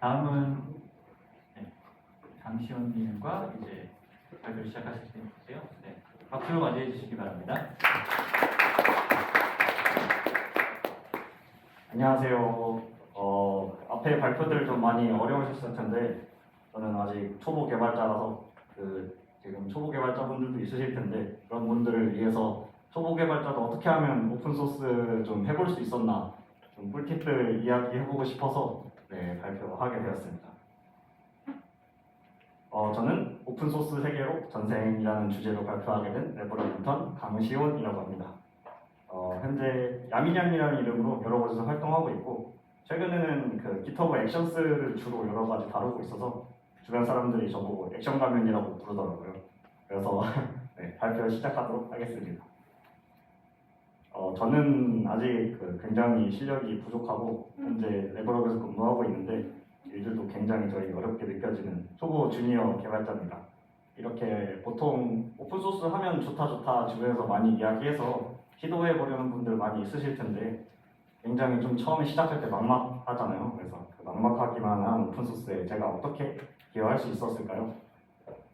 다음은 강시원님과 이제 발표를 시작하실 텐데요. 네, 박수로 맞이해 주시기 바랍니다. 안녕하세요. 앞에 발표들 좀 많이 어려우셨을 텐데 저는 아직 초보 개발자라서 지금 초보 개발자분들도 있으실 텐데 그런 분들을 위해서 초보 개발자도 어떻게 하면 오픈 소스 좀 해볼 수 있었나 좀 꿀팁들 이야기해보고 싶어서 발표하게 되었습니다. 저는 오픈 소스 세계로 전생이라는 주제로 발표하게 된 레버럴 인턴 강시온이라고 합니다. 현재 야민양이라는 이름으로 여러 곳에서 활동하고 있고 최근에는 그 깃허브 액션스를 주로 여러 가지 다루고 있어서 주변 사람들이 저보고 액션 가면이라고 부르더라고요. 그래서 발표 시작하도록 하겠습니다. 저는 아직 굉장히 실력이 부족하고 현재 레버럴에서 근무하고 있는데 일들도 굉장히 저희 어렵게 느껴지는 초보 주니어 개발자입니다. 이렇게 보통 오픈소스 하면 좋다 주변에서 많이 이야기해서 시도해보려는 분들 많이 있으실 텐데 굉장히 좀 처음에 시작할 때 막막하잖아요. 그래서 그 막막하기만 한 오픈소스에 제가 어떻게 기여할 수 있었을까요?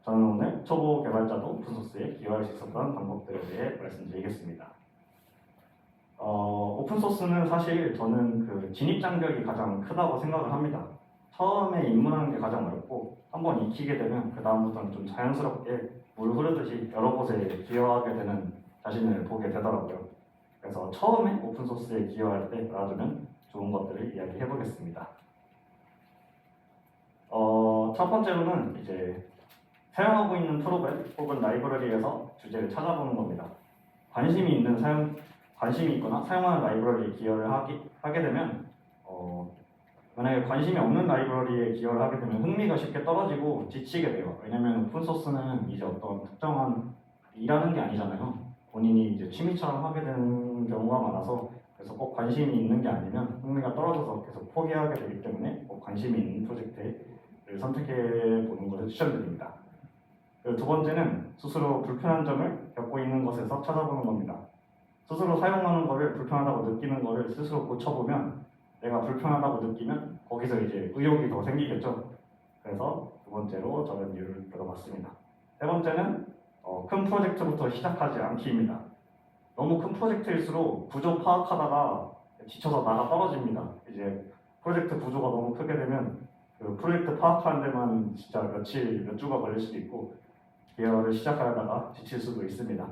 저는 오늘 초보 개발자도 오픈소스에 기여할 수 있었던 방법들에 대해 말씀드리겠습니다. 오픈소스는 사실 저는 진입 장벽이 가장 크다고 생각을 합니다. 처음에 입문하는 게 가장 어렵고 한번 익히게 되면 그 다음부터는 좀 자연스럽게 물 흐르듯이 여러 곳에 기여하게 되는 자신을 보게 되더라고요. 그래서 처음에 오픈소스에 기여할 때 알아두면 좋은 것들을 이야기해 보겠습니다. 첫 번째로는 이제 사용하고 있는 프로그램 혹은 라이브러리에서 주제를 찾아보는 겁니다. 관심이 있거나 사용하는 라이브러리에 기여를 하게 되면 만약에 관심이 없는 라이브러리에 기여를 하게 되면 흥미가 쉽게 떨어지고 지치게 돼요. 왜냐면 오픈소스는 이제 어떤 특정한 일하는 게 아니잖아요. 본인이 이제 취미처럼 하게 되는 경우가 많아서 그래서 꼭 관심이 있는 게 아니면 흥미가 떨어져서 계속 포기하게 되기 때문에 꼭 관심이 있는 프로젝트를 선택해 보는 것을 추천드립니다. 두 번째는 스스로 불편한 점을 겪고 있는 것에서 찾아보는 겁니다. 스스로 사용하는 것을 불편하다고 느끼는 것을 스스로 고쳐보면 내가 불편하다고 느끼면 거기서 이제 의욕이 더 생기겠죠. 그래서 두 번째로 저는 이유를 들어봤습니다. 세 번째는 큰 프로젝트부터 시작하지 않기입니다. 너무 큰 프로젝트일수록 구조 파악하다가 지쳐서 나가 떨어집니다. 이제 프로젝트 구조가 너무 크게 되면 그 프로젝트 파악하는 데만 진짜 몇 주가 걸릴 수도 있고 기여를 시작하다가 지칠 수도 있습니다.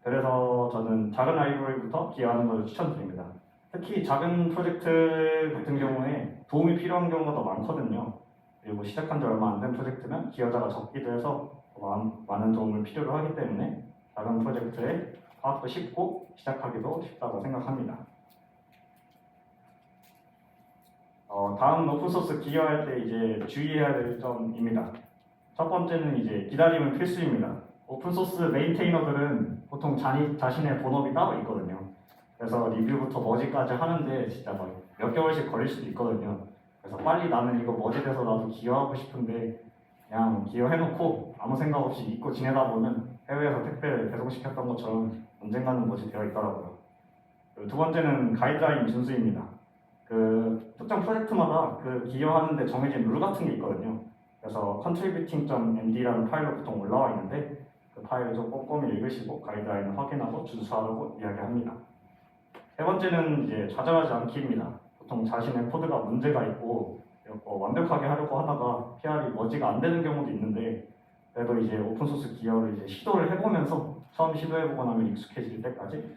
그래서 저는 작은 라이브러리부터 기여하는 것을 추천드립니다. 특히 작은 프로젝트 같은 경우에 도움이 필요한 경우가 더 많거든요. 그리고 시작한 지 얼마 안 된 프로젝트는 기여자가 적기도 해서 많은 도움을 필요로 하기 때문에 작은 프로젝트에 파악도 쉽고 시작하기도 쉽다고 생각합니다. 다음 오픈소스 기여할 때 이제 주의해야 될 점입니다. 첫 번째는 이제 기다림은 필수입니다. 오픈소스 메인테이너들은 보통 자신의 본업이 따로 있거든요. 그래서 리뷰부터 머지까지 하는데 진짜 막 몇 개월씩 걸릴 수도 있거든요. 그래서 빨리 나는 이거 머지 돼서 나도 기여하고 싶은데 그냥 기여해놓고 아무 생각 없이 잊고 지내다 보면 해외에서 택배를 배송시켰던 것처럼 언젠가는 머지 되어 있더라고요. 두 번째는 가이드라인 준수입니다. 특정 프로젝트마다 기여하는데 정해진 룰 같은 게 있거든요. 그래서 contributing.md라는 파일로 보통 올라와 있는데 그 파일을 좀 꼼꼼히 읽으시고 가이드라인을 확인하고 준수하라고 이야기합니다. 세 번째는 이제 좌절하지 않기입니다. 보통 자신의 코드가 문제가 있고 완벽하게 하려고 하다가 PR이 머지가 안 되는 경우도 있는데 그래도 이제 오픈소스 기여를 이제 시도를 해보면서 처음 시도해보고 나면 익숙해질 때까지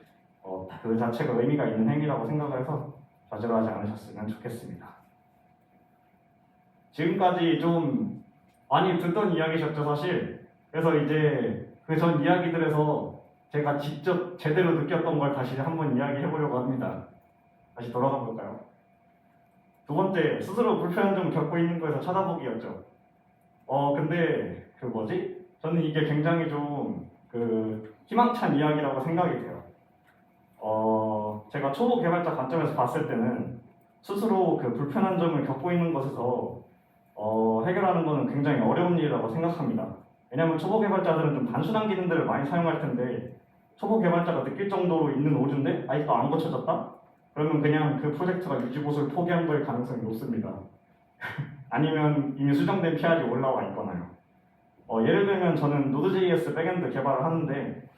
그 자체가 의미가 있는 행위라고 생각을 해서 좌절하지 않으셨으면 좋겠습니다. 지금까지 좀 많이 듣던 이야기셨죠, 사실. 그래서 이제 그 전 이야기들에서 제가 직접 제대로 느꼈던 걸 다시 한번 이야기해보려고 합니다. 다시 돌아가 볼까요? 두 번째, 스스로 불편한 점 겪고 있는 거에서 찾아보기였죠. 근데 저는 이게 굉장히 좀 희망찬 이야기라고 생각이 돼요. 제가 초보 개발자 관점에서 봤을 때는 스스로 불편한 점을 겪고 있는 것에서 해결하는 것은 굉장히 어려운 일이라고 생각합니다. 왜냐하면 초보 개발자들은 좀 단순한 기능들을 많이 사용할 텐데 초보 개발자가 느낄 정도로 있는 오류인데 아직도 안 고쳐졌다? 그러면 그냥 그 프로젝트가 유지보수를 포기한 거일 가능성이 높습니다. 아니면 이미 수정된 PR이 올라와 있거나요. 예를 들면 저는 Node.js 백엔드 개발을 하는데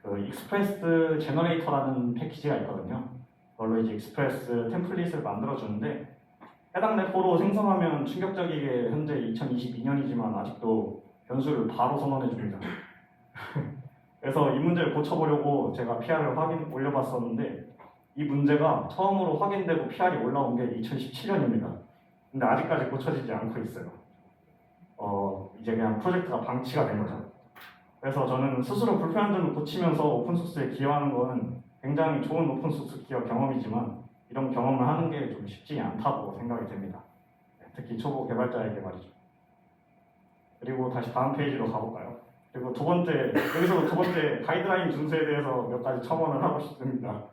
그 익스프레스 제너레이터라는 패키지가 있거든요. 그걸로 이제 익스프레스 템플릿을 만들어 주는데 해당 레포로 생성하면 충격적이게 현재 2022년이지만 아직도 변수를 바로 선언해 줍니다. 그래서 이 문제를 고쳐보려고 제가 PR을 올려봤었는데 이 문제가 처음으로 확인되고 PR이 올라온 게 2017년입니다. 근데 아직까지 고쳐지지 않고 있어요. 이제 그냥 프로젝트가 방치가 된 거죠. 그래서 저는 스스로 불편한 점을 고치면서 오픈소스에 기여하는 거는 굉장히 좋은 오픈소스 기여 경험이지만 이런 경험을 하는 게 좀 쉽지 않다고 생각이 됩니다. 특히 초보 개발자에게 말이죠. 그리고 다시 다음 페이지로 가볼까요? 그리고 여기서 두 번째 가이드라인 준수에 대해서 몇 가지 첨언을 하고 싶습니다.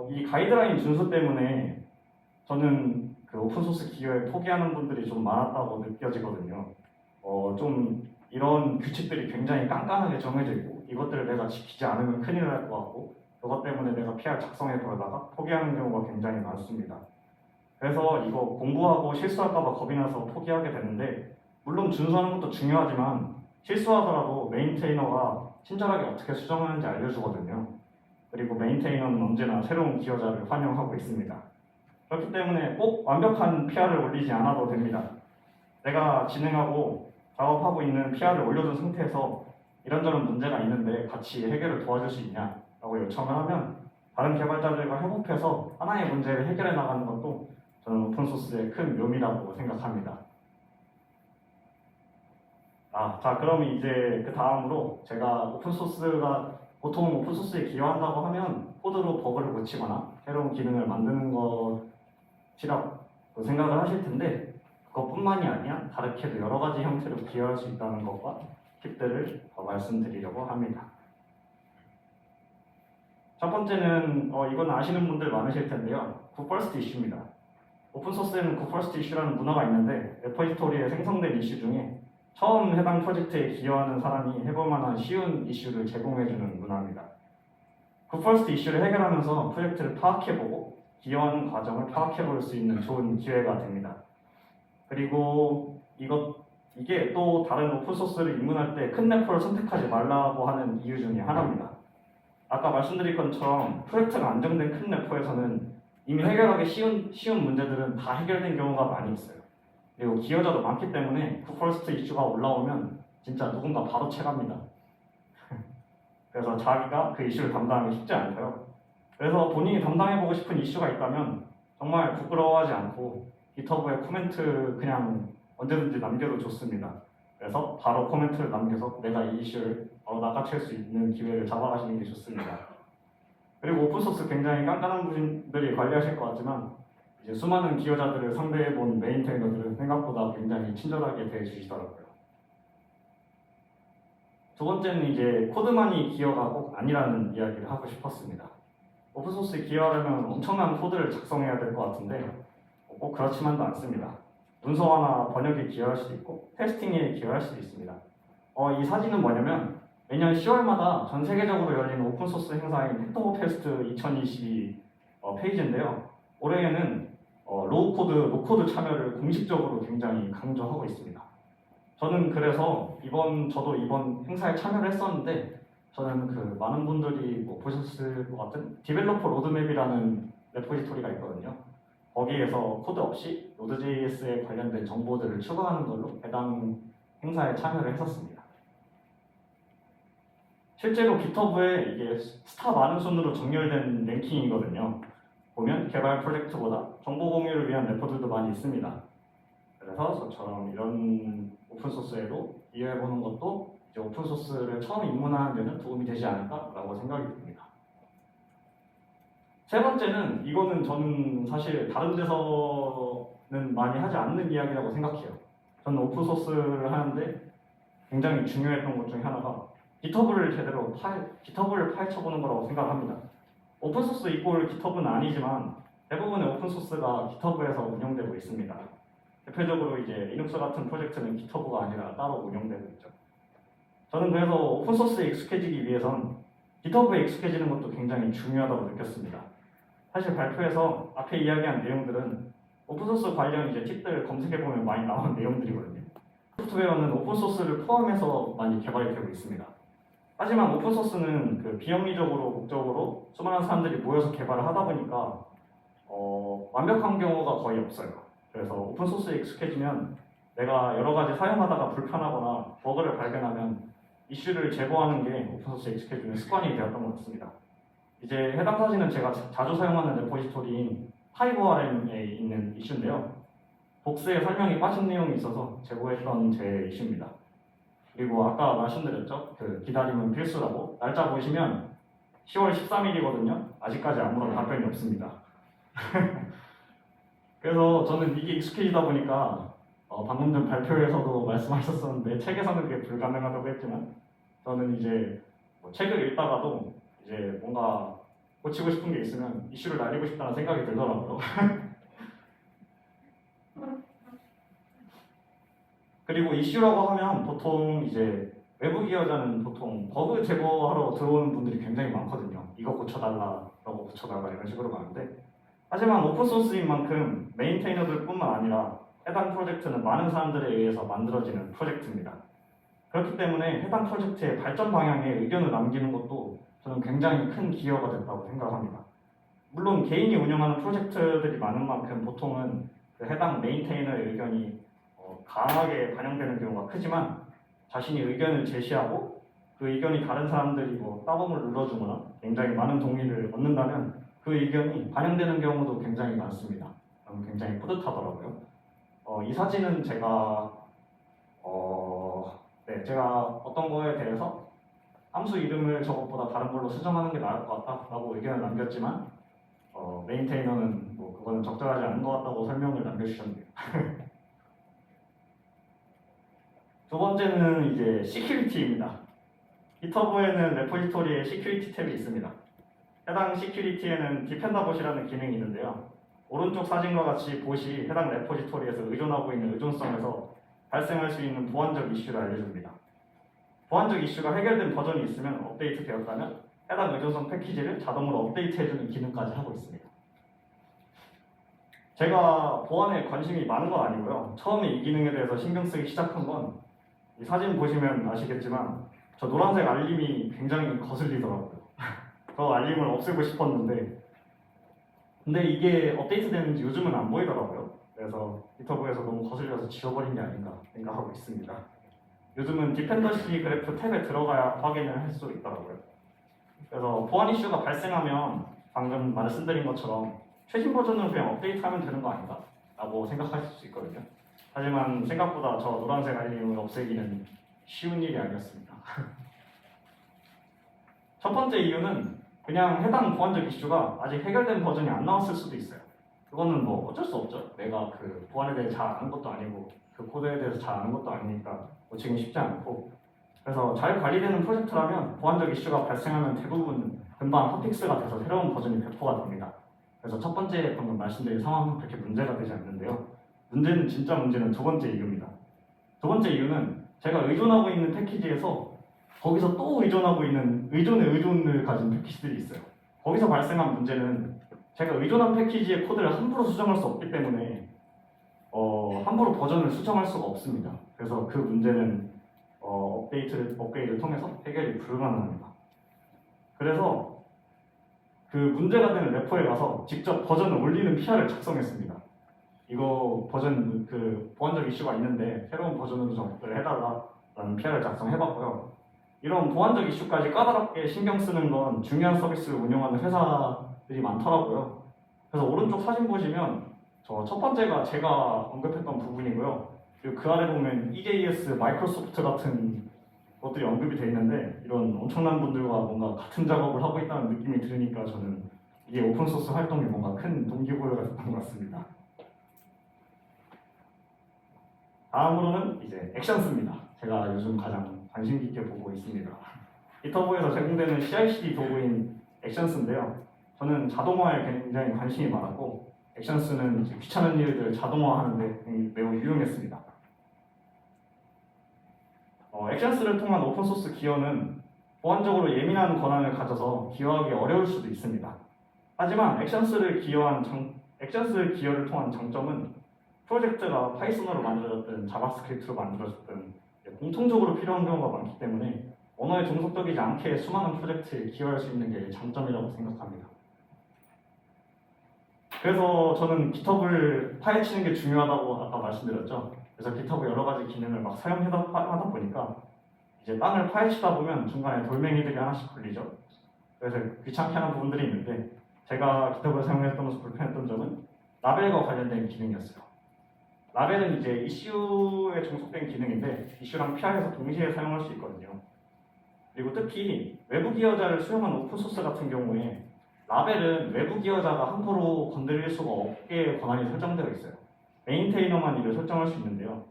이 가이드라인 준수 때문에 저는 그 오픈소스 기여에 포기하는 분들이 좀 많았다고 느껴지거든요. 좀 이런 규칙들이 굉장히 깐깐하게 정해져 있고 이것들을 내가 지키지 않으면 큰일 날 것 같고 그것 때문에 내가 PR 작성해 보려다가 포기하는 경우가 굉장히 많습니다. 그래서 이거 공부하고 실수할까 봐 겁이 나서 포기하게 되는데 물론 준수하는 것도 중요하지만 실수하더라도 메인테이너가 친절하게 어떻게 수정하는지 알려주거든요. 그리고 메인테이너는 언제나 새로운 기여자를 환영하고 있습니다. 그렇기 때문에 꼭 완벽한 PR을 올리지 않아도 됩니다. 내가 진행하고 작업하고 있는 PR을 올려둔 상태에서 이런저런 문제가 있는데 같이 해결을 도와줄 수 있냐라고 요청을 하면 다른 개발자들과 협업해서 하나의 문제를 해결해 나가는 것도 저는 오픈소스의 큰 묘미라고 생각합니다. 자, 그럼 이제 그 다음으로 제가 보통 오픈소스에 기여한다고 하면 코드로 버그를 고치거나 새로운 기능을 만드는 것이라고 생각을 하실 텐데 그것뿐만이 아니라 다르게도 여러 가지 형태로 기여할 수 있다는 것과 팁들을 더 말씀드리려고 합니다. 첫 번째는 이건 아시는 분들 많으실 텐데요. 굿퍼스트 이슈입니다. 오픈소스에는 굿퍼스트 이슈라는 문화가 있는데 레포지토리에 생성된 이슈 중에 처음 해당 프로젝트에 기여하는 사람이 해볼 만한 쉬운 이슈를 제공해주는 문화입니다. 굿퍼스트 이슈를 해결하면서 프로젝트를 파악해보고 기여하는 과정을 파악해볼 수 있는 좋은 기회가 됩니다. 그리고 이게 또 다른 오픈소스를 입문할 때 큰 레포를 선택하지 말라고 하는 이유 중에 하나입니다. 아까 말씀드린 것처럼 프로젝트가 안정된 큰 레포에서는 이미 해결하기 쉬운 문제들은 다 해결된 경우가 많이 있어요. 그리고 기여자도 많기 때문에 굿퍼스트 이슈가 올라오면 진짜 누군가 바로 채갑니다. 그래서 자기가 그 이슈를 담당하기 쉽지 않고요. 그래서 본인이 담당해보고 싶은 이슈가 있다면 정말 부끄러워하지 않고 GitHub에 코멘트 그냥 언제든지 남겨도 좋습니다. 그래서 바로 코멘트를 남겨서 내가 이 이슈를 낚아챌 수 있는 기회를 잡아가시는 게 좋습니다. 그리고 오픈소스 굉장히 깐깐한 분들이 관리하실 것 같지만 이제 수많은 기여자들을 상대해본 메인테이너들은 생각보다 굉장히 친절하게 대해주시더라고요. 두 번째는 이제 코드만이 기여가 꼭 아니라는 이야기를 하고 싶었습니다. 오픈소스에 기여하려면 엄청난 코드를 작성해야 될 것 같은데 꼭 그렇지만도 않습니다. 문서화나 번역에 기여할 수도 있고 테스팅에 기여할 수도 있습니다. 이 사진은 뭐냐면 매년 10월마다 전 세계적으로 열리는 오픈소스 행사인 헥토버페스트 2022 페이지인데요. 올해에는 로우코드, 노코드 참여를 공식적으로 굉장히 강조하고 있습니다. 저는 그래서 저도 이번 행사에 참여를 했었는데 저는 그 많은 분들이 보셨을 것 같은 디벨로퍼 로드맵이라는 레포지토리가 있거든요. 거기에서 코드 없이 Node.js에 관련된 정보들을 추가하는 걸로 해당 행사에 참여를 했었습니다. 실제로 GitHub에 이게 스타 많은 순으로 정렬된 랭킹이거든요. 보면 개발 프로젝트보다 정보 공유를 위한 레포들도 많이 있습니다. 그래서 저처럼 이런 오픈소스에도 이해해보는 것도 이제 오픈소스를 처음 입문하는 데는 도움이 되지 않을까라고 생각이 듭니다. 세 번째는 이거는 저는 사실 다른 데서는 많이 하지 않는 이야기라고 생각해요. 저는 오픈소스를 하는데 굉장히 중요했던 것 중에 하나가 GitHub를 파헤쳐보는 거라고 생각합니다. 오픈소스 이꼴 GitHub은 아니지만 대부분의 오픈소스가 GitHub에서 운영되고 있습니다. 대표적으로 이제 리눅스 같은 프로젝트는 GitHub가 아니라 따로 운영되고 있죠. 저는 그래서 오픈소스에 익숙해지기 위해선 GitHub에 익숙해지는 것도 굉장히 중요하다고 느꼈습니다. 사실 발표에서 앞에 이야기한 내용들은 오픈소스 관련 이제 팁들 검색해보면 많이 나오는 내용들이거든요. 소프트웨어는 오픈소스를 포함해서 많이 개발이 되고 있습니다. 하지만 오픈소스는 그 비영리적으로 목적으로 수많은 사람들이 모여서 개발을 하다 보니까 완벽한 경우가 거의 없어요. 그래서 오픈소스에 익숙해지면 내가 여러 가지 사용하다가 불편하거나 버그를 발견하면 이슈를 제거하는 게 오픈소스에 익숙해지는 습관이 되었던 것 같습니다. 이제 해당 사진은 제가 자주 사용하는 레포지토리인 파이브RM에 있는 이슈인데요. 복스에 설명이 빠진 내용이 있어서 제보했던 제 이슈입니다. 그리고 아까 말씀드렸죠? 그 기다림은 필수라고. 날짜 보시면 10월 13일이거든요. 아직까지 아무런 답변이 없습니다. 그래서 저는 이게 익숙해지다 보니까 방금 전 발표에서도 말씀하셨었는데 책에서는 그게 불가능하다고 했지만 저는 이제 책을 읽다가도 이제 뭔가 고치고 싶은 게 있으면 이슈를 날리고 싶다는 생각이 들더라고요. 그리고 이슈라고 하면 보통 이제 외부 기여자는 보통 버그 제거하러 들어오는 분들이 굉장히 많거든요. 이거 고쳐달라라고 고쳐달라 이런 식으로 가는데 하지만 오픈소스인 만큼 메인테이너들뿐만 아니라 해당 프로젝트는 많은 사람들에 의해서 만들어지는 프로젝트입니다. 그렇기 때문에 해당 프로젝트의 발전 방향에 의견을 남기는 것도 저는 굉장히 큰 기여가 됐다고 생각합니다. 물론 개인이 운영하는 프로젝트들이 많은 만큼 보통은 그 해당 메인테이너의 의견이 강하게 반영되는 경우가 크지만 자신이 의견을 제시하고 그 의견이 다른 사람들이 따봉을 눌러주거나 굉장히 많은 동의를 얻는다면 그 의견이 반영되는 경우도 굉장히 많습니다. 굉장히 뿌듯하더라고요. 이 사진은 제가 제가 어떤 거에 대해서 함수 이름을 저것보다 다른 걸로 수정하는 게 나을 것 같다라고 의견을 남겼지만 메인테이너는 그거는 적절하지 않은 것 같다고 설명을 남겨주셨네요. 두 번째는 이제 시큐리티입니다. GitHub에는 레포지토리에 시큐리티 탭이 있습니다. 해당 시큐리티에는 디펜더봇이라는 기능이 있는데요. 오른쪽 사진과 같이 봇이 해당 레포지토리에서 의존하고 있는 의존성에서 발생할 수 있는 보안적 이슈를 알려줍니다. 보안적 이슈가 해결된 버전이 있으면 업데이트 되었다면 해당 의존성 패키지를 자동으로 업데이트해주는 기능까지 하고 있습니다. 제가 보안에 관심이 많은 건 아니고요. 처음에 이 기능에 대해서 신경 쓰기 시작한 건 이 사진 보시면 아시겠지만 저 노란색 알림이 굉장히 거슬리더라고요. 그 알림을 없애고 싶었는데 근데 이게 업데이트 되는지 요즘은 안 보이더라고요. 그래서 GitHub에서 너무 거슬려서 지워버린 게 아닌가 생각하고 있습니다. 요즘은 디펜더시 그래프 탭에 들어가야 확인을 할 수 있더라고요. 그래서 보안 이슈가 발생하면 방금 말씀드린 것처럼 최신 버전으로 그냥 업데이트하면 되는 거 아닌가? 라고 생각하실 수 있거든요. 하지만 생각보다 저 노란색 알림을 없애기는 쉬운 일이 아니었습니다. 첫 번째 이유는 그냥 해당 보안적 이슈가 아직 해결된 버전이 안 나왔을 수도 있어요. 그거는 어쩔 수 없죠. 내가 그 보안에 대해 잘 아는 것도 아니고 그 코드에 대해서 잘 아는 것도 아니니까 고치기 쉽지 않고 그래서 잘 관리되는 프로젝트라면 보안적 이슈가 발생하면 대부분 금방 핫픽스가 돼서 새로운 버전이 배포가 됩니다. 그래서 첫 번째 방금 말씀드린 상황은 그렇게 문제가 되지 않는데요. 진짜 문제는 두 번째 이유입니다. 두 번째 이유는 제가 의존하고 있는 패키지에서 거기서 또 의존하고 있는 의존을 가진 패키지들이 있어요. 거기서 발생한 문제는 제가 의존한 패키지의 코드를 함부로 수정할 수 없기 때문에 함부로 버전을 수정할 수가 없습니다. 그래서 그 문제는 업그레이드를 통해서 해결이 불가능합니다. 그래서 그 문제가 되는 레포에 가서 직접 버전을 올리는 PR을 작성했습니다. 이거 버전 보안적 이슈가 있는데 새로운 버전으로 정리를 해달라라는 PR을 작성해봤고요. 이런 보안적 이슈까지 까다롭게 신경 쓰는 건 중요한 서비스를 운영하는 회사들이 많더라고요. 그래서 오른쪽 사진 보시면 저 첫 번째가 제가 언급했던 부분이고요. 그리고 그 아래 보면 EJS, 마이크로소프트 같은 것들이 언급이 되어 있는데 이런 엄청난 분들과 뭔가 같은 작업을 하고 있다는 느낌이 들으니까 저는 이게 오픈소스 활동에 뭔가 큰 동기부여가 됐던 것 같습니다. 다음으로는 이제 액션스입니다. 제가 요즘 가장 관심 깊게 보고 있습니다. GitHub에서 제공되는 CI/CD 도구인 액션스인데요. 저는 자동화에 굉장히 관심이 많았고 액션스는 이제 귀찮은 일들을 자동화하는데 매우 유용했습니다. 액션스를 통한 오픈소스 기여는 보안적으로 예민한 권한을 가져서 기여하기 어려울 수도 있습니다. 하지만 액션스를 기여한 액션스 기여를 통한 장점은 프로젝트가 파이썬으로 만들어졌든 자바스크립트로 만들어졌든 공통적으로 필요한 경우가 많기 때문에 언어에 종속적이지 않게 수많은 프로젝트에 기여할 수 있는 게 장점이라고 생각합니다. 그래서 저는 GitHub을 파헤치는 게 중요하다고 아까 말씀드렸죠. 그래서 GitHub 여러 가지 기능을 막 사용하다 보니까 이제 땅을 파헤치다 보면 중간에 돌멩이들이 하나씩 걸리죠. 그래서 귀찮게 하는 부분들이 있는데 제가 GitHub을 사용했던 불편했던 점은 라벨과 관련된 기능이었어요. 라벨은 이제 이슈에 종속된 기능인데 이슈랑 PR에서 동시에 사용할 수 있거든요. 그리고 특히 외부 기여자를 수용한 오픈소스 같은 경우에 라벨은 외부 기여자가 함부로 건드릴 수가 없게 권한이 설정되어 있어요. 메인테이너만 이를 설정할 수 있는데요.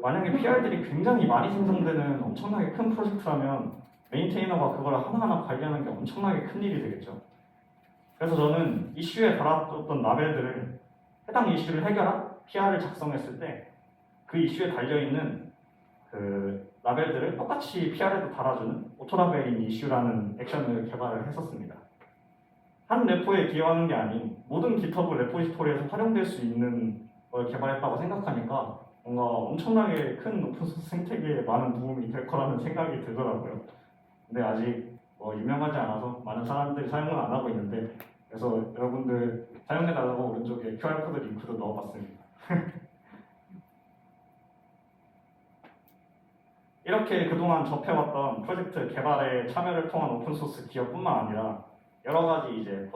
만약에 PR들이 굉장히 많이 생성되는 엄청나게 큰 프로젝트라면 메인테이너가 그걸 하나하나 관리하는 게 엄청나게 큰 일이 되겠죠. 그래서 저는 이슈에 달아뒀던 라벨들을 해당 이슈를 해결한 PR을 작성했을 때 그 이슈에 달려있는 라벨들을 똑같이 PR에도 달아주는 오토라벨인 이슈라는 액션을 개발을 했었습니다. 한 레포에 기여하는 게 아닌 모든 GitHub 레포지토리에서 활용될 수 있는 걸 개발했다고 생각하니까 뭔가 엄청나게 큰 오픈소스 생태계에 많은 도움이 될 거라는 생각이 들더라고요. 근데 아직 유명하지 않아서 많은 사람들이 사용을 안 하고 있는데 그래서 여러분들 사용해달라고 오른쪽에 QR코드 링크도 넣어봤습니다. 이렇게 그동안 접해왔던 프로젝트 개발에 참여를 통한 오픈소스 기여뿐만 아니라 여러 가지 이제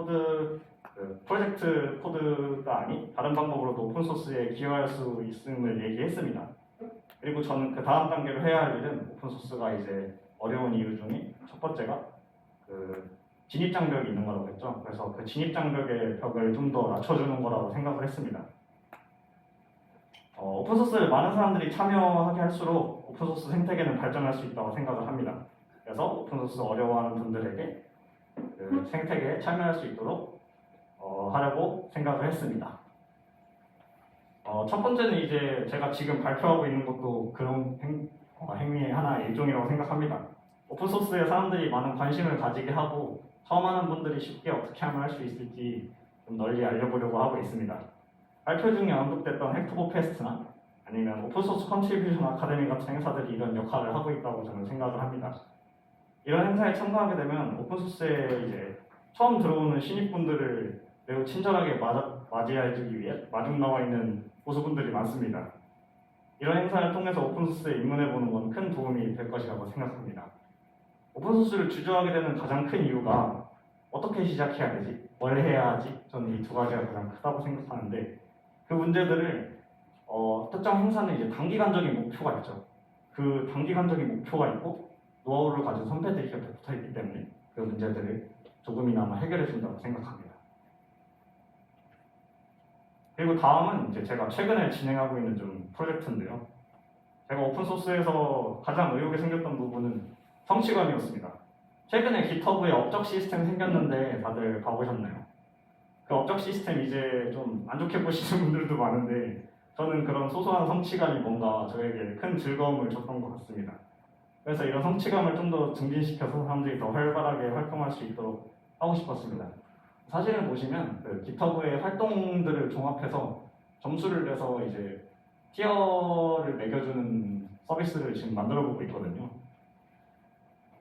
프로젝트 코드가 아닌 다른 방법으로도 오픈소스에 기여할 수 있음을 얘기했습니다. 그리고 저는 그 다음 단계로 해야 할 일은 오픈소스가 이제 어려운 이유 중에 첫 번째가 진입장벽이 있는 거라고 했죠. 그래서 그 진입장벽의 벽을 좀 더 낮춰주는 거라고 생각을 했습니다. 오픈소스를 많은 사람들이 참여하게 할수록 오픈소스 생태계는 발전할 수 있다고 생각을 합니다. 그래서 오픈소스 어려워하는 분들에게 생태계에 참여할 수 있도록 하려고 생각을 했습니다. 첫 번째는 이제 제가 지금 발표하고 있는 것도 그런 행위의 하나의 일종이라고 생각합니다. 오픈소스에 사람들이 많은 관심을 가지게 하고 처음 하는 분들이 쉽게 어떻게 하면 할 수 있을지 좀 널리 알려보려고 하고 있습니다. 발표 중에 언급됐던 해크보 페스트나 아니면 오픈소스 컨트리뷰션 아카데미 같은 행사들이 이런 역할을 하고 있다고 저는 생각을 합니다. 이런 행사에 참가하게 되면 오픈소스에 이제 처음 들어오는 신입분들을 매우 친절하게 맞이해주기 위해 마중 나와 있는 고수분들이 많습니다. 이런 행사를 통해서 오픈소스에 입문해보는 건 큰 도움이 될 것이라고 생각합니다. 오픈소스를 주저하게 되는 가장 큰 이유가 어떻게 시작해야 되지? 뭘 해야 하지? 저는 이 두 가지가 가장 크다고 생각하는데 그 문제들을 특정 행사는 이제 단기간적인 목표가 있죠. 그 단기간적인 목표가 있고 노하우를 가진 선배들이 곁에 붙어있기 때문에 그 문제들을 조금이나마 해결해 준다고 생각합니다. 그리고 다음은 이제 제가 최근에 진행하고 있는 좀 프로젝트인데요. 제가 오픈소스에서 가장 의욕이 생겼던 부분은 성취감이었습니다. 최근에 GitHub에 업적 시스템 생겼는데 다들 봐보셨나요? 그 업적 시스템 이제 좀 안 좋게 보시는 분들도 많은데 저는 그런 소소한 성취감이 뭔가 저에게 큰 즐거움을 줬던 것 같습니다. 그래서 이런 성취감을 좀 더 증진시켜서 사람들이 더 활발하게 활동할 수 있도록 하고 싶었습니다. 사실은 보시면 그 GitHub의 활동들을 종합해서 점수를 내서 이제 티어를 매겨주는 서비스를 지금 만들어보고 있거든요.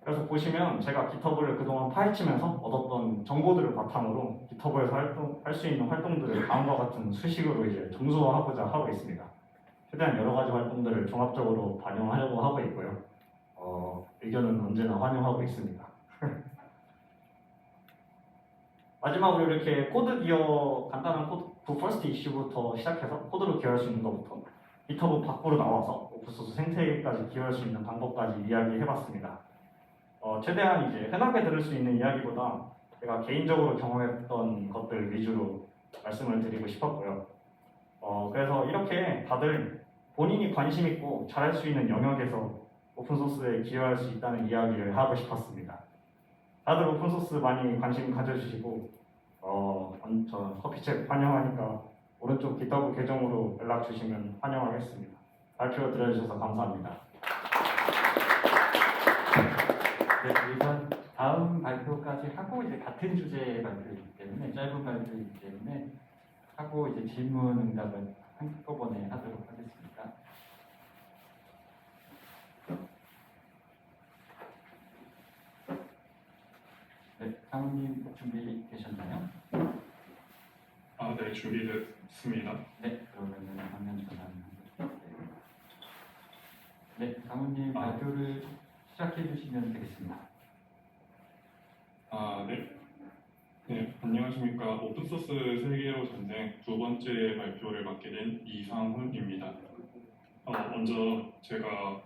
그래서 보시면 제가 GitHub를 그동안 파헤치면서 얻었던 정보들을 바탕으로 GitHub에서 할 수 있는 활동들을 다음과 같은 수식으로 이제 점수화하고자 하고 있습니다. 최대한 여러 가지 활동들을 종합적으로 반영하려고 하고 있고요. 의견은 언제나 환영하고 있습니다. 마지막으로 이렇게 코드 기여, 간단한 코드 퍼스트 이슈부터 시작해서 코드로 기여할 수 있는 것부터 GitHub 밖으로 나와서 오픈소스 생태계까지 기여할 수 있는 방법까지 이야기해봤습니다. 최대한 이제 흔하게 들을 수 있는 이야기보다 제가 개인적으로 경험했던 것들 위주로 말씀을 드리고 싶었고요. 그래서 이렇게 다들 본인이 관심 있고 잘할 수 있는 영역에서 오픈소스에 기여할 수 있다는 이야기를 하고 싶었습니다. 다들 오픈소스 많이 관심 가져주시고 저 커피챗 환영하니까 오른쪽 GitHub 계정으로 연락 주시면 환영하겠습니다. 발표 들어주셔서 감사합니다. 네, 일단 다음 발표까지 하고 이제 같은 주제의 발표이기 때문에 짧은 발표이기 때문에 하고 이제 질문 응답은 한꺼번에 하도록 하겠습니다. 네, 상우님 준비되셨나요? 네, 준비됐습니다. 네, 그러면은 화면 전환. 네, 상우님 아. 발표를 시작해 주시면 되겠습니다. 네. 네, 안녕하십니까. 오픈소스 세계로 전쟁 두 번째 발표를 맡게 된 이상훈입니다. 먼저 제가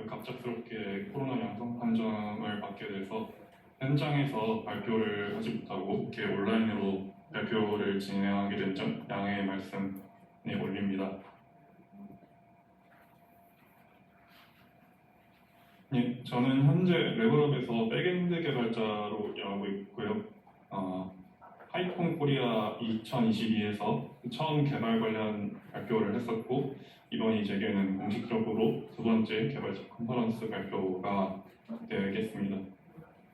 갑작스럽게 코로나 양성 판정을 받게 돼서 현장에서 발표를 하지 못하고 이렇게 온라인으로 발표를 진행하게 된 점 양해 말씀에 올립니다. 예, 저는 현재 레벨업에서 백엔드 개발자로 일하고 있고요. 하이콘 코리아 2022에서 처음 개발 관련 발표를 했었고 이번이 제게는 공식적으로 두 번째 개발자 컨퍼런스 발표가 되겠습니다.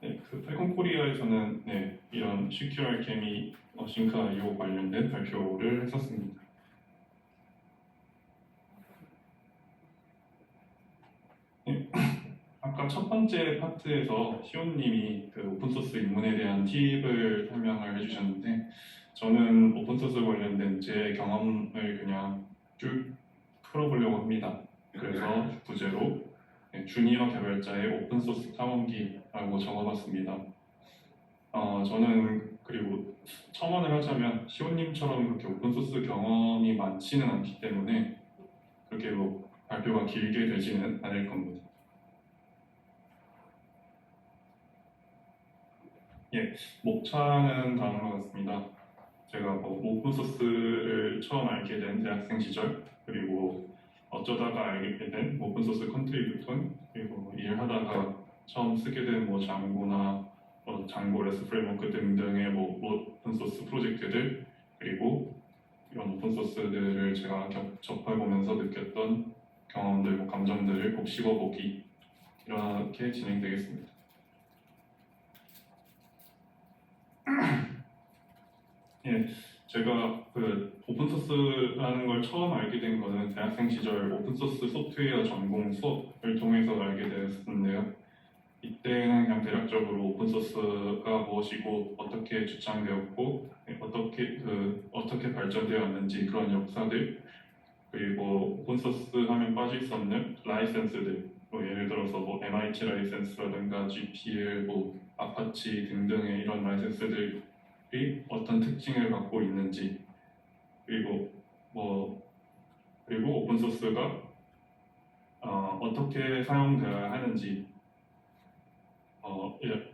네, 그 하이콘 코리아에서는 이런 Secure Alchemy 싱크 IO 관련된 발표를 했었습니다. 아까 첫 번째 파트에서 시온님이 그 오픈소스 입문에 대한 팁을 설명을 해주셨는데 저는 오픈소스 관련된 제 경험을 그냥 쭉 풀어보려고 합니다. 그래서 부제로 주니어 개발자의 오픈소스 탐험기라고 적어봤습니다. 저는 그리고 첨언을 하자면 시온님처럼 그렇게 오픈소스 경험이 많지는 않기 때문에 그렇게 뭐 발표가 길게 되지는 않을 겁니다. 목차는 다음과 같습니다. 제가 오픈소스를 처음 알게 된 대학생 시절, 그리고 어쩌다가 알게 된 오픈소스 컨트리뷰턴, 그리고 일하다가 처음 쓰게 된 장고나 장고 레스 프레임워크 등등의 오픈소스 프로젝트들, 그리고 이런 오픈소스들을 제가 접해보면서 느꼈던 경험들, 감정들을 곱씹어보기 이렇게 진행되겠습니다. 제가 그 오픈소스라는 걸 처음 알게 된 거는 대학생 시절 오픈소스 소프트웨어 전공 수업을 통해서 알게 되었는데요. 이때는 그냥 대략적으로 오픈소스가 무엇이고 어떻게 주창되었고 어떻게 발전되어 왔는지 그런 역사들, 그리고 오픈소스 하면 빠질 수 없는 라이센스들, 예를 들어서 MIT 라이센스라든가 GPL, 아파치 등등의 이런 라이센스들이 어떤 특징을 갖고 있는지, 그리고 오픈소스가 어떻게 사용되어야 하는지,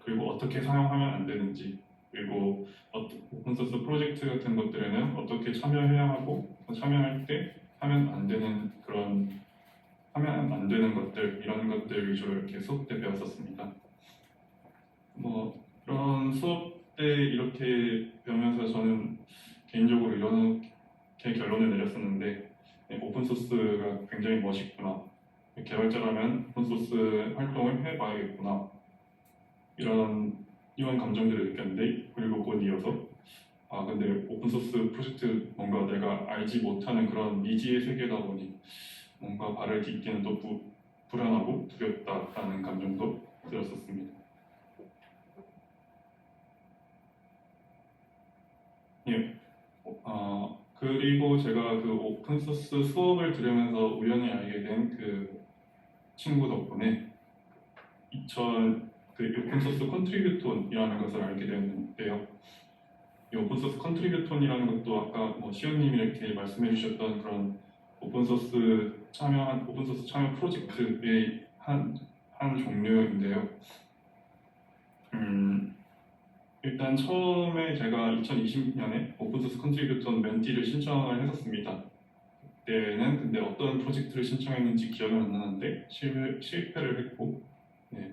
그리고 어떻게 사용하면 안 되는지, 그리고 오픈소스 프로젝트 같은 것들에는 어떻게 참여해야 하고 참여할 때 하면 안 되는 것들, 이런 것들 위주로 이렇게 수업 때 배웠었습니다. 이런 수업 때 이렇게 배우면서 저는 개인적으로 이렇게 결론을 내렸었는데 오픈소스가 굉장히 멋있구나, 개발자라면 오픈소스 활동을 해봐야겠구나, 이런 감정들을 느꼈는데, 그리고 곧 이어서 근데 오픈소스 프로젝트 뭔가 내가 알지 못하는 그런 미지의 세계다 보니 뭔가 발을 딛기는 또 불안하고 두렵다라는 감정도 들었었습니다. 그리고 제가 그 오픈소스 수업을 들으면서 우연히 알게 된 그 친구 덕분에 오픈소스 컨트리뷰톤이라는 것을 알게 되었는데요. 이 오픈소스 컨트리뷰톤이라는 것도 아까 시온님이 이렇게 말씀해 주셨던 그런 오픈소스 참여 프로젝트의 한 종류인데요. 일단 처음에 제가 2020년에 오픈소스 컨트리뷰턴 멘티를 신청을 했었습니다. 그때는 근데 어떤 프로젝트를 신청했는지 기억은 안 나는데 실패를 했고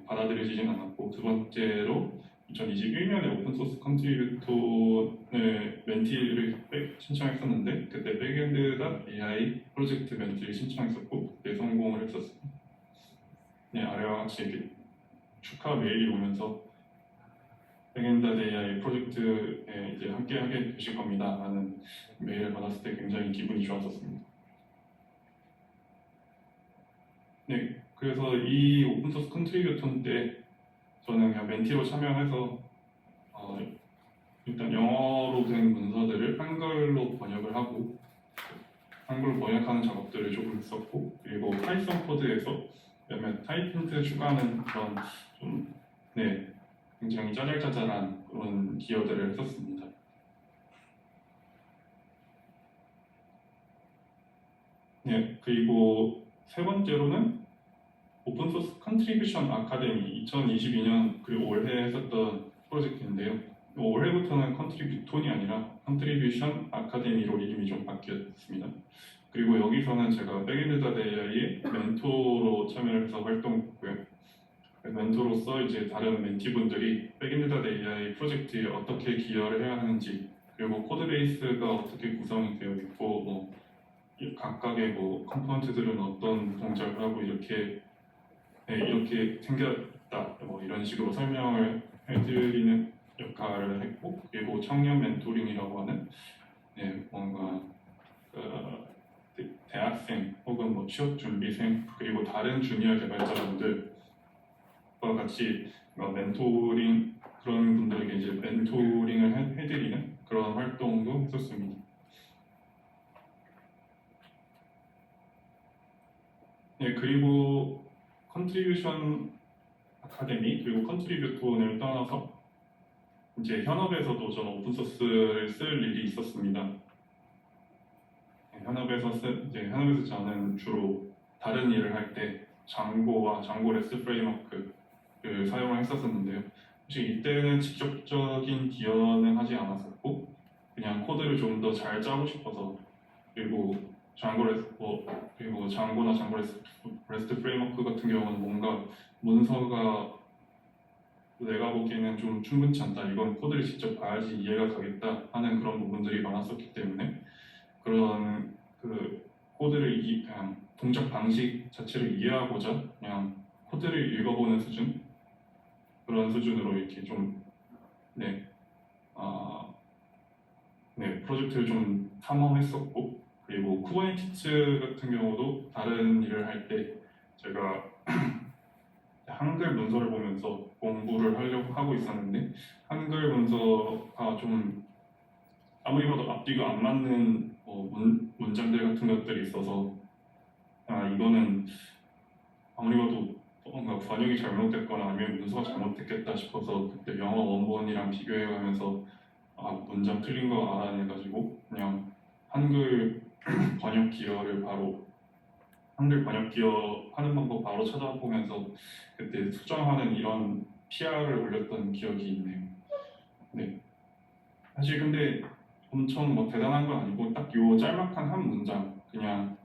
받아들여지진 않았고, 두 번째로 2021년에 오픈소스 컨트리뷰턴을 멘티를 신청했었는데 그때 백엔드.ai 프로젝트 멘티를 신청했었고 그때 성공을 했었습니다. 아래와 같이 이렇게 축하 메일이 오면서 백엔드 AI 프로젝트에 이제 함께 하게 되실 겁니다 라는 메일을 받았을 때 굉장히 기분이 좋았었습니다. 네, 그래서 이 오픈소스 컨트리뷰턴 때 저는 그냥 멘티로 참여해서 일단 영어로 된 문서들을 한글로 번역을 하고 한글로 번역하는 작업들을 조금 했었고, 그리고 파이썬 코드에서 몇몇 타이핑트 추가하는 그런 좀 굉장히 짜잘짜잘한 그런 기여들을 했었습니다. 네, 그리고 세 번째로는 오픈소스 컨트리뷰션 아카데미 2022년 그리고 올해 했었던 프로젝트인데요. 올해부터는 컨트리뷰톤이 아니라 컨트리뷰션 아카데미로 이름이 좀 바뀌었습니다. 그리고 여기서는 제가 백엔드 AI의 멘토로 참여를 해서 활동했고요. 멘토로서 이제 다른 멘티분들이 백엔드 AI 프로젝트에 어떻게 기여를 해야 하는지, 그리고 코드베이스가 어떻게 구성이 되어 있고, 각각의 컴포넌트들은 어떤 동작을 하고 이렇게 생겼다, 이런 식으로 설명을 해드리는 역할을 했고, 그리고 청년 멘토링이라고 하는 뭔가 대학생 혹은 취업 준비생 그리고 다른 주니어 개발자분들과 같이 멘토링 그런 분들에게 이제 멘토링을 해드리는 그런 활동도 했었습니다. 네, 그리고 컨트리뷰션 아카데미 그리고 컨트리뷰톤을 떠나서 이제 현업에서도 저는 오픈소스를 쓸 일이 있었습니다. 현업에서 저는 주로 다른 일을 할 때 장고와 장고 레스 프레임워크를 사용을 했었는데요. 사실 이때는 직접적인 기여는 하지 않았었고 그냥 코드를 좀 더 잘 짜고 싶어서, 그리고 그리고 장고나 장고 레스트 프레임워크 같은 경우는 뭔가 문서가 내가 보기에는 좀 충분치 않다, 이건 코드를 직접 봐야지 이해가 가겠다 하는 그런 부분들이 많았었기 때문에 그런 코드를 그냥 동작 방식 자체를 이해하고자 그냥 코드를 읽어보는 수준, 그런 수준으로 이렇게 좀 프로젝트를 좀 탐험했었고, 그리고 쿠버네티츠 같은 경우도 다른 일을 할 때 제가 한글 문서를 보면서 공부를 하려고 하고 있었는데 한글 문서가 좀 아무리 봐도 앞뒤가 안 맞는 문장들 같은 것들이 있어서 이거는 아무리 봐도 뭔가 번역이 잘못됐거나 아니면 문서가 잘못됐겠다 싶어서 그때 영어 원본이랑 비교해가면서 문장 틀린 거 알아내가지고 그냥 한글 번역 기어를 바로 한글 번역 기어 하는 방법 바로 찾아보면서 그때 수정하는 이런 PR을 올렸던 기억이 있네요. 네. 사실 근데 엄청 대단한 건 아니고 딱 요 짤막한 한 문장, 그냥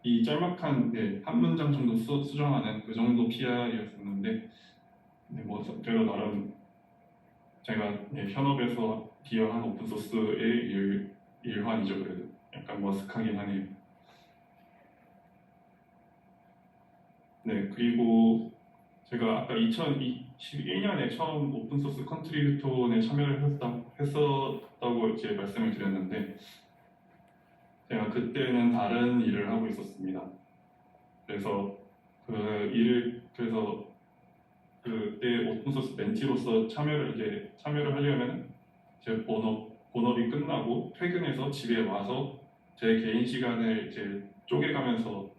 이 짤막한 한 문장 정도 수정하는 그 정도 PR이었었는데 그래도 나름 제가 현업에서 기여한 오픈소스의 일환이죠. 그래도 약간 머쓱하긴 하네요. 네, 그리고 제가 아까 2021년에 처음 오픈소스 컨트리뷰톤에 참여를 했었다고 이제 말씀을 드렸는데 제가 그때는 다른 일을 하고 있었습니다. 그래서 그때 오픈소스 멘티로서 참여를 하려면 제 본업이 끝나고 퇴근해서 집에 와서 제 개인 시간을 이제 쪼개가면서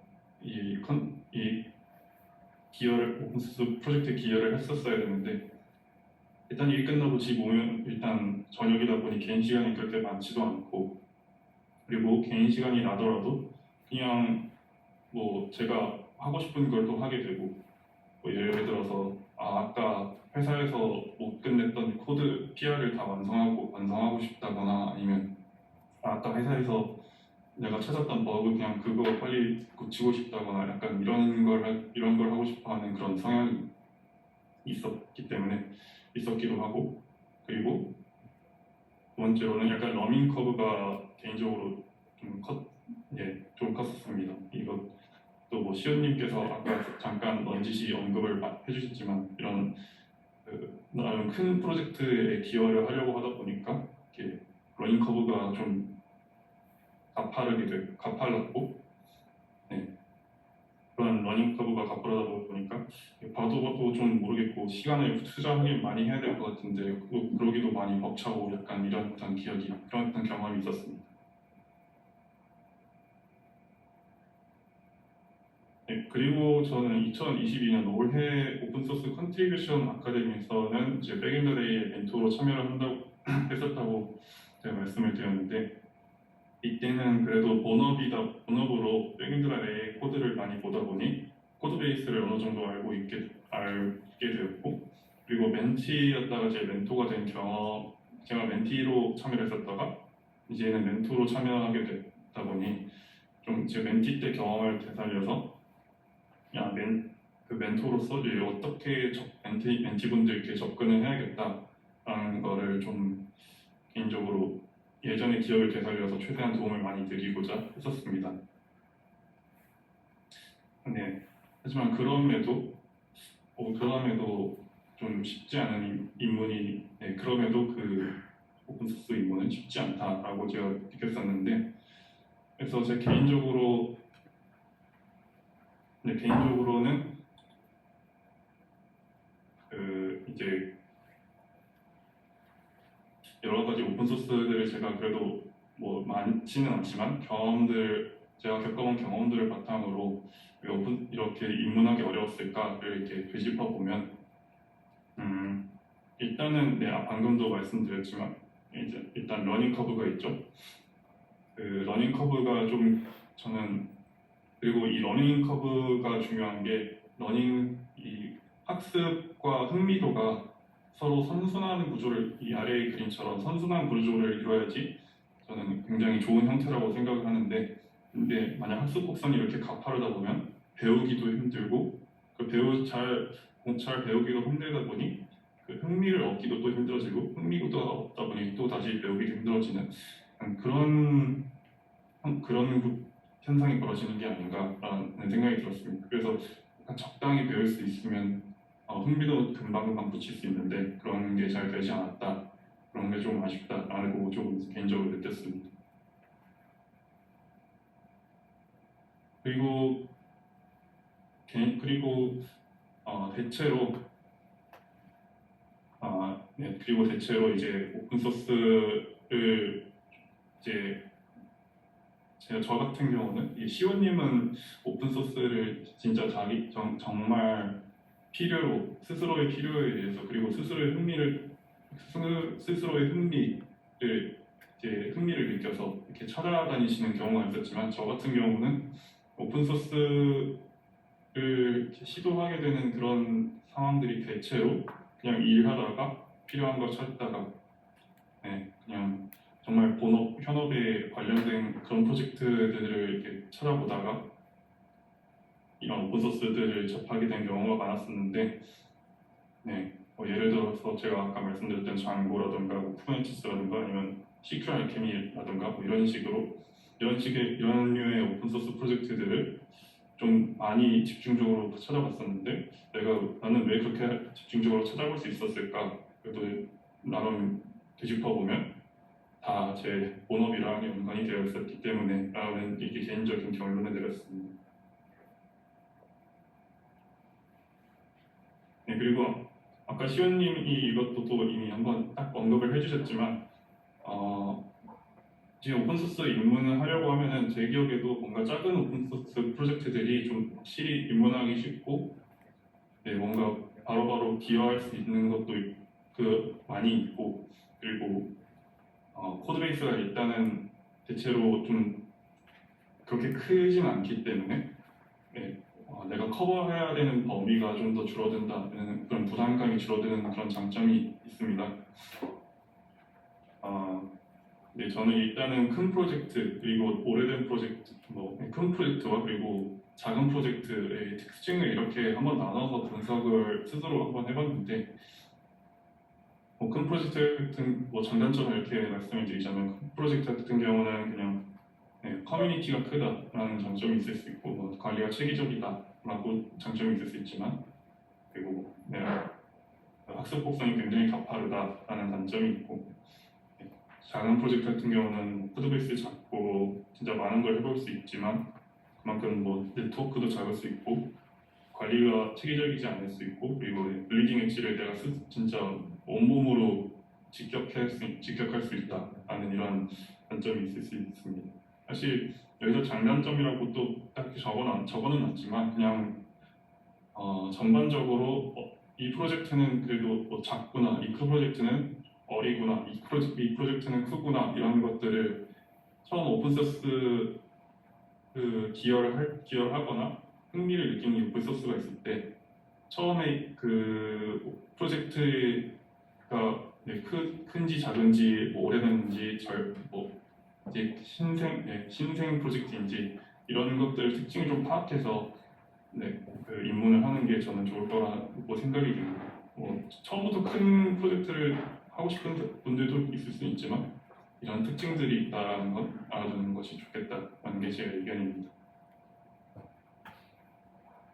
이 오픈소스 프로젝트에 기여를 했었어야 되는데 일단 일 끝나고 집 오면 일단 저녁이다 보니 개인 시간이 그렇게 많지도 않고, 그리고 개인 시간이 나더라도 그냥 제가 하고 싶은 걸 또 하게 되고, 예를 들어서 아까 회사에서 못 끝냈던 코드 PR을 다 완성하고 싶다거나, 아니면 아까 회사에서 내가 찾았던 버그 그냥 그거 빨리 고치고 싶다거나 약간 이런 걸 하고 싶어하는 그런 성향이 있었기도 하고, 그리고 두 번째로는 약간 러닝 커브가 개인적으로 좀 컸었습니다. 이것도 시온님께서 아까 잠깐 넌지시 언급을 해주셨지만 이런 나름 큰 프로젝트에 기여를 하려고 하다 보니까 이렇게 러닝 커브가 좀 가팔랐고, 네, 그런 러닝 커브가 가팔르다 보니까 봐도 좀 모르겠고 시간을 투자하긴 많이 해야 될 것 같은데 그러기도 많이 벅차고 약간 이런 기억이 그런 경험이 있었습니다. 네, 그리고 저는 2022년 올해 오픈소스 컨트리뷰션 아카데미에서는 이제 백앤더데이의 멘토로 참여를 한다고 했었다고 제가 말씀을 드렸는데 이때는 그래도 본업으로 백앤더데이의 코드를 많이 보다 보니 코드 베이스를 어느 정도 알게 되었고 그리고 멘티였다가 제 멘토가 된 경험 제가 멘티로 참여를 했었다가 이제는 멘토로 참여하게 됐다 보니 좀 제 멘티 때 경험을 되살려서 그 멘토로서 이제 어떻게 멘티분들께 접근을 해야겠다라는 거를 좀 개인적으로 예전의 기억을 되살려서 최대한 도움을 많이 드리고자 했었습니다. 네, 하지만 그럼에도 좀 쉽지 않은 입문이 그럼에도 그 오픈소스 입문은 쉽지 않다라고 제가 느꼈었는데 그래서 제 개인적으로는 이제 여러 가지 오픈소스들을 제가 그래도 뭐 많지는 않지만 제가 겪어본 경험들을 바탕으로 왜 이렇게 입문하기 어려웠을까를 이렇게 되짚어 보면 일단은 방금도 말씀드렸지만 이제 일단 러닝 커브가 있죠. 그 러닝 커브가 좀 저는 그리고 이 러닝 커브가 중요한 게 이 학습과 흥미도가 서로 선순환 구조를 이 아래의 그림처럼 선순환 구조를 이루어야지 저는 굉장히 좋은 형태라고 생각을 하는데 근데 만약 학습 곡선이 이렇게 가파르다 보면 배우기도 힘들고 잘 배우기도 힘들다 보니 그 흥미를 얻기도 또 힘들어지고 흥미가 없다 보니 또 다시 배우기도 힘들어지는 그런 현상이 벌어지는 게 아닌가라는 생각이 들었습니다. 그래서 적당히 배울 수 있으면 흥미도 금방 붙일 수 있는데 그런 게 잘 되지 않았다. 그런 게 좀 아쉽다라고 좀 개인적으로 느꼈습니다. 그리고 대체로 이제 오픈소스를 이제 저 같은 경우는 이 시호님은 오픈소스를 진짜 정말 스스로의 필요에 의해서 그리고 스스로의 흥미를 느껴서 이렇게 찾아다니시는 경우가 있었지만 저 같은 경우는 오픈소스를 시도하게 되는 그런 상황들이 대체로 그냥 일하다가 필요한 걸 찾다가 그냥 정말 현업에 관련된 그런 프로젝트들을 이렇게 찾아보다가 이런 오픈소스들을 접하게 된 경우가 많았었는데 예를 들어서 제가 아까 말씀드렸던 장고라든가 쿠버네티스라든가 아니면 CQ 알케미라든가 뭐 이런 류의 오픈소스 프로젝트들을 좀 많이 집중적으로 찾아봤었는데 나는 왜 그렇게 집중적으로 찾아볼 수 있었을까? 그래도 나름 되짚어보면 다 제 본업이랑 연관이 되어 있었기 때문에 라는 이게 개인적인 결론을 내렸습니다. 그리고 아까 시원님이 이것도 또 이미 한번 딱 언급을 해주셨지만 지금 오픈소스 입문을 하려고 하면은 제 기억에도 뭔가 작은 오픈소스 프로젝트들이 좀 확실히 입문하기 쉽고 뭔가 바로바로 기여할 수 있는 것도 많이 있고 그리고 코드베이스가 일단은 대체로 좀 그렇게 크진 않기 때문에 내가 커버해야 되는 범위가 좀 더 줄어든다는 그런 부담감이 줄어드는 그런 장점이 있습니다. 저는 일단은 큰 프로젝트 그리고 오래된 프로젝트, 큰 프로젝트와 그리고 작은 프로젝트의 특징을 이렇게 한번 나눠서 분석을 스스로 한번 해봤는데 큰 프로젝트 같은 장단점을 이렇게 말씀을 드리자면 큰 프로젝트 같은 경우는 그냥 커뮤니티가 크다라는 장점이 있을 수 있고 관리가 체계적이다라고 장점이 있을 수 있지만 그리고 학습 곡선이 굉장히 가파르다라는 단점이 있고, 작은 프로젝트 같은 경우는 코드베이스 작고 진짜 많은 걸 해볼 수 있지만 그만큼 뭐 네트워크도 작을 수 있고 관리가 체계적이지 않을 수 있고, 그리고 블리딩 엣지를 내가 진짜 온몸으로 직격할 수 있다라는 이런 단점이 있을 수 있습니다. 사실 여기서 장단점이라고 또 딱히 적어는 놨지만 그냥 전반적으로 이 프로젝트는 그래도 뭐 작구나, 이 프로젝트는 어리구나, 이 프로젝트는 크구나, 이런 것들을 처음 오픈소스 기여하거나 흥미를 느끼는 오픈소스가 있을 때 처음에 그 프로젝트가 큰지 작은지 뭐 오래됐는지 뭐 이제 신생 프로젝트인지 이런 것들 특징을 좀 파악해서 그 입문을 하는 게 저는 좋을 거라고 생각이 듭니다. 처음부터 큰 프로젝트를 하고 싶은 분들도 있을 수 있지만 이런 특징들이 있다는 것 알아두는 것이 좋겠다라는 게 제 의견입니다.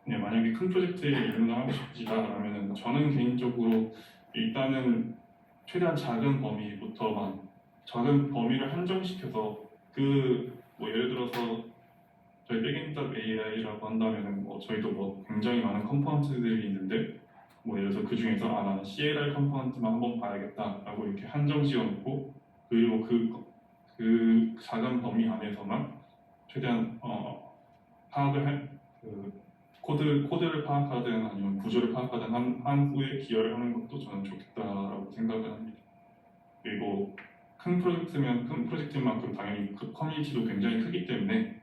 만약에 큰 프로젝트에 입문을 하고 싶으시다라면 저는 개인적으로 일단은 최대한 작은 범위를 한정시켜서 뭐 예를 들어서 저희 백엔드.ai라고 한다면 저희도 굉장히 많은 컴포넌트들이 있는데 예를 들어서 그 중에서 나는 CLI 컴포넌트만 한번 봐야겠다라고 이렇게 한정 지어놓고, 그리고 그 작은 범위 안에서만 최대한 파악을 코드를 파악하든 아니면 구조를 파악하든 한 후에 기여를 하는 것도 저는 좋겠다라고 생각을 합니다. 그리고 큰 프로젝트면 큰 프로젝트인 만큼 당연히 그 커뮤니티도 굉장히 크기 때문에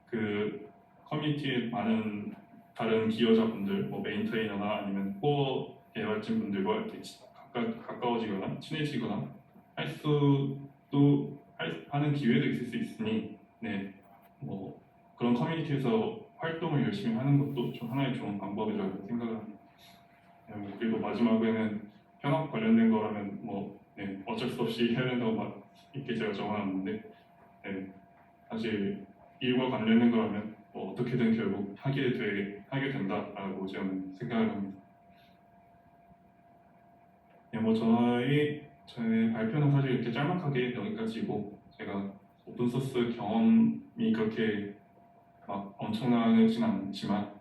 그 커뮤니티에 많은 다른 기여자분들, 메인 트레이너나 아니면 코어 개발진 분들과 이렇게 가까워지거나 친해지거나 하는 기회도 있을 수 있으니 그런 커뮤니티에서 활동을 열심히 하는 것도 좀 하나의 좋은 방법이라고 생각을 합니다. 그리고 마지막에는 현업 관련된 거라면 어쩔 수 없이 해야 된다고 이렇게 제가 적어놨는데, 사실 일과 관련된 거라면 어떻게든 결국 하게 된다라고 저는 생각을 합니다. 저의 발표는 사실 이렇게 짤막하게 여기까지고, 제가 오픈소스 경험이 그렇게 막 엄청나진 않지만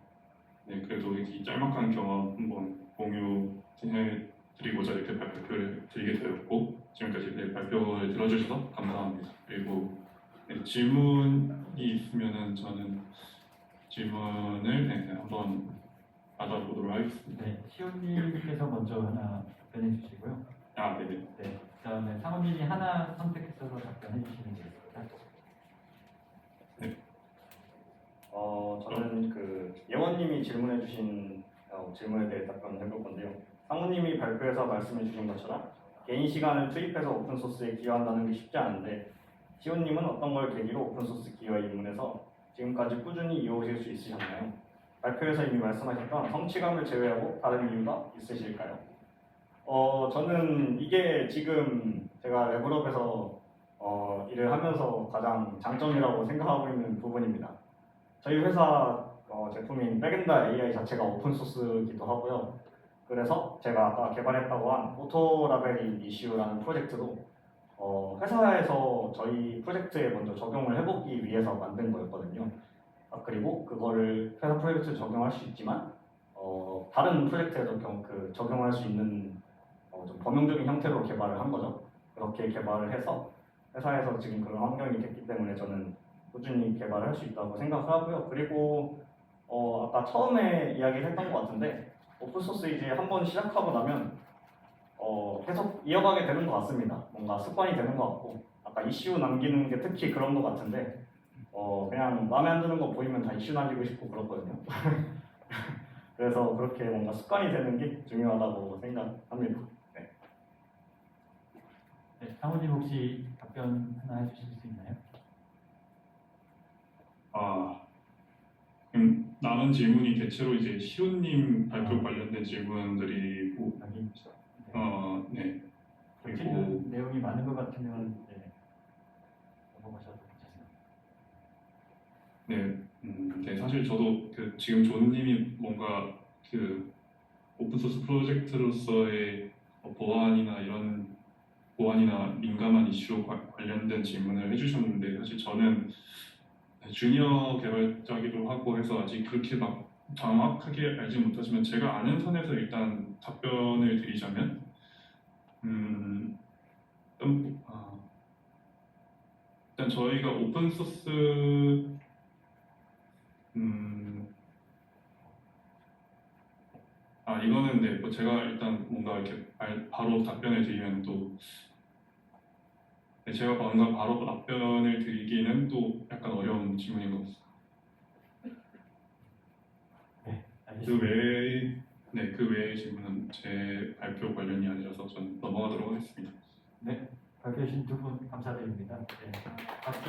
그래도 이 짤막한 경험 한번 공유해드리고자 이렇게 발표를 드리게 되었고, 지금까지 발표를 들어주셔서 감사합니다. 그리고 질문이 있으면은 저는 질문을 한번 받아보도록 하겠습니다. 네, 시온님께서 먼저 하나 답변해 주시고요. 네네. 네, 그다음에 상훈님이 하나 선택해서 답변해 주시면 되겠습니다. 저는 그 예원님이 질문해주신 질문에 대해 답변을 해볼 건데요. 상무님이 발표에서 말씀해주신 것처럼 개인 시간을 투입해서 오픈소스에 기여한다는 게 쉽지 않은데, 시온님은 어떤 걸 계기로 오픈소스 기여에 입문해서 지금까지 꾸준히 이어오실 수 있으셨나요? 발표에서 이미 말씀하셨던 성취감을 제외하고 다른 이유가 있으실까요? 저는 이게 지금 제가 레벨업에서 일을 하면서 가장 장점이라고 생각하고 있는 부분입니다. 저희 회사 제품인 백엔드 AI 자체가 오픈소스이기도 하고요. 그래서 제가 아까 개발했다고 한 오토라벨링 이슈라는 프로젝트도 회사에서 저희 프로젝트에 먼저 적용을 해보기 위해서 만든 거였거든요. 그리고 그거를 회사 프로젝트에 적용할 수 있지만 다른 프로젝트에도 적용할 수 있는 좀 범용적인 형태로 개발을 한 거죠. 그렇게 개발을 해서 회사에서 지금 그런 환경이 됐기 때문에 저는 꾸준히 개발을 할 수 있다고 생각을 하고요. 그리고 아까 처음에 이야기를 했던 것 같은데, 오픈소스 이제 한번 시작하고 나면 계속 이어가게 되는 것 같습니다. 뭔가 습관이 되는 것 같고, 아까 이슈 남기는 게 특히 그런 것 같은데 그냥 마음에 안 드는 거 보이면 다 이슈 남기고 싶고 그렇거든요. 그래서 그렇게 뭔가 습관이 되는 게 중요하다고 생각합니다. 네, 상훈님 혹시 답변 하나 해주실 수 있나요? 남은 질문이 대체로 이제 시온님 발표 관련된 질문들이고, 네. 그리고 내용이 많은 것 같으면 넘어가셔도 괜찮습니다. 네, 사실 저도 지금 조은님이 뭔가 오픈소스 프로젝트로서의 보안이나 이런 보안이나 민감한 이슈 관련된 질문을 해주셨는데 사실 저는 주니어 개발자기도 하고 해서 아직 그렇게 막 정확하게 알지 못하지만 제가 아는 선에서 일단 답변을 드리자면 일단 저희가 오픈소스 이거는 네, 뭐 제가 일단 뭔가 이렇게 바로 답변을 드리면 또 네, 제가 뭔가 바로 답변을 드리기는 또 약간 어려운 질문인 것 같습니다. 그 알겠습니다. 외에 그 외의 질문은 제 발표 관련이 아니라서 전 넘어가도록 하겠습니다. 발표해 주신 두 분 감사드립니다. 네, 박수.